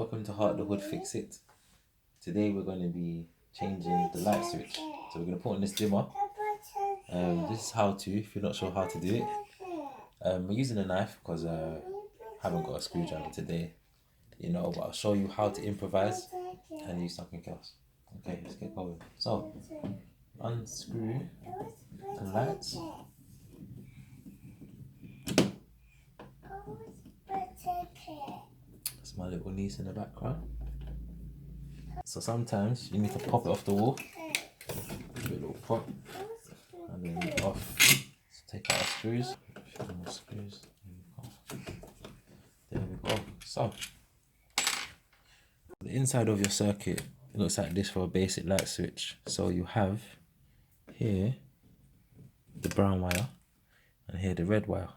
Welcome to Heart of the Hood Fix It. Today we're going to be changing the light switch. So we're going to put on this dimmer. This is how to, if you're not sure how to do it. We're using a knife because I haven't got a screwdriver today, but I'll show you how to improvise and use something else. Okay, let's get going. So, unscrew the lights. That's my little niece in the background. So sometimes you need to pop it off the wall. Give it a little pop. And then off. So take out our screws. A few more screws. There we go. So the inside of your circuit, it looks like this for a basic light switch. So you have here the brown wire and here the red wire.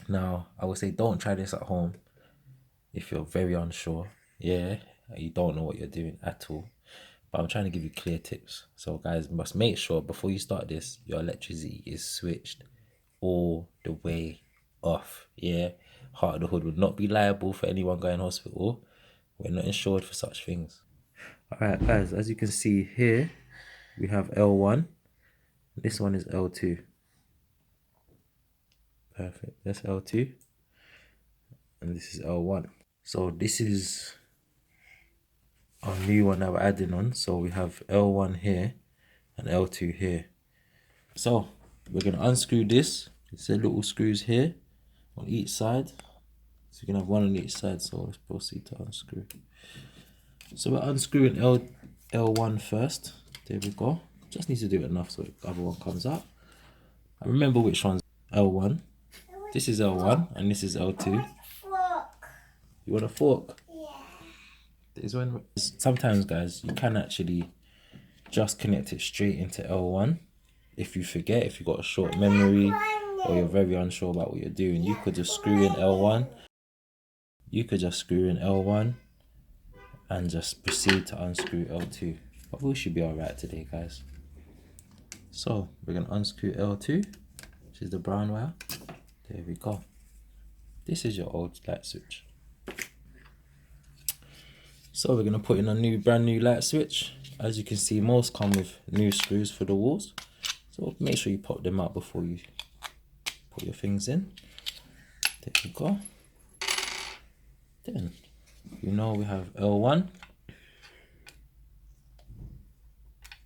Now I would say don't try this at home if you're very unsure. You don't know what you're doing at all. But I'm trying to give you clear tips. So guys, must make sure before you start this, your electricity is switched all the way off. Heart of the Hood would not be liable for anyone going to hospital. We're not insured for such things. Alright guys, as you can see here, we have L1. This one is L2. Perfect. That's L2. And this is L1. So this is our new one that we're adding on. So we have L1 here and L2 here. So we're going to unscrew this. It's the little screws here on each side. So you can have one on each side. So let's proceed to unscrew. So we're unscrewing L1 first. There we go. Just need to do it enough so the other one comes out. I remember which one's L1. This is L1 and this is L2. You want a fork? Sometimes guys, you can actually just connect it straight into L1. If you forget, if you've got a short memory or you're very unsure about what you're doing, you could just screw in L1. You could just screw in L1 and just proceed to unscrew L2. But we should be alright today guys. So we're going to unscrew L2, which is the brown wire. There we go. This is your old light switch. So we're going to put in a brand new light switch. As you can see, most come with new screws for the walls. So make sure you pop them out before you put your things in. There we go. Then, we have L1.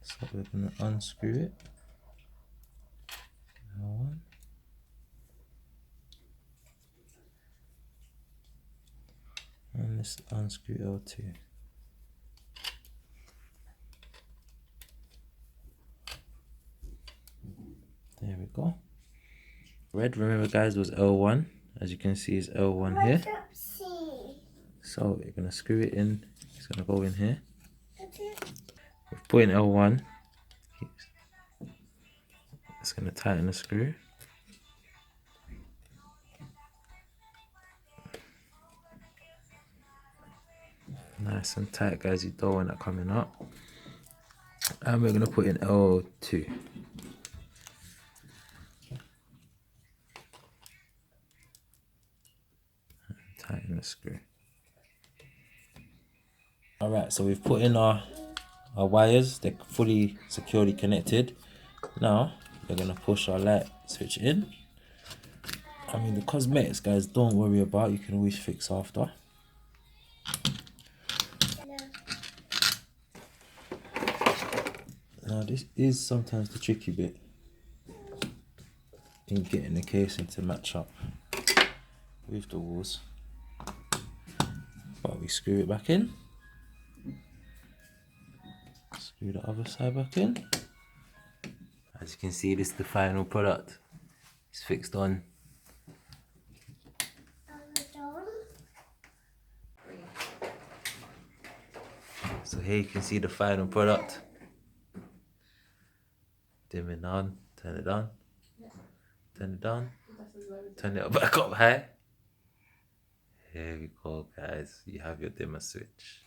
So we're going to unscrew it. L1. And let's unscrew L2. There we go. Red, remember guys, was L1. As you can see, is L1 here. So you're going to screw it in. It's going to go in here. We've put in L1. It's going to tighten the screw. Nice and tight guys, you don't want that coming up. And we're going to put in L2. Tighten the screw. Alright, so we've put in our wires. They're fully securely connected. Now we're going to push our light switch in. I mean, the cosmetics guys, don't worry about, you can always fix after. Now this is sometimes the tricky bit in getting the casing to match up with the walls. But we screw it back in. Screw the other side back in. As you can see, this is the final product. It's fixed on. So here you can see the final product. Dim it on, turn it on, turn it on, turn it back up high. Here we go guys, you have your dimmer switch.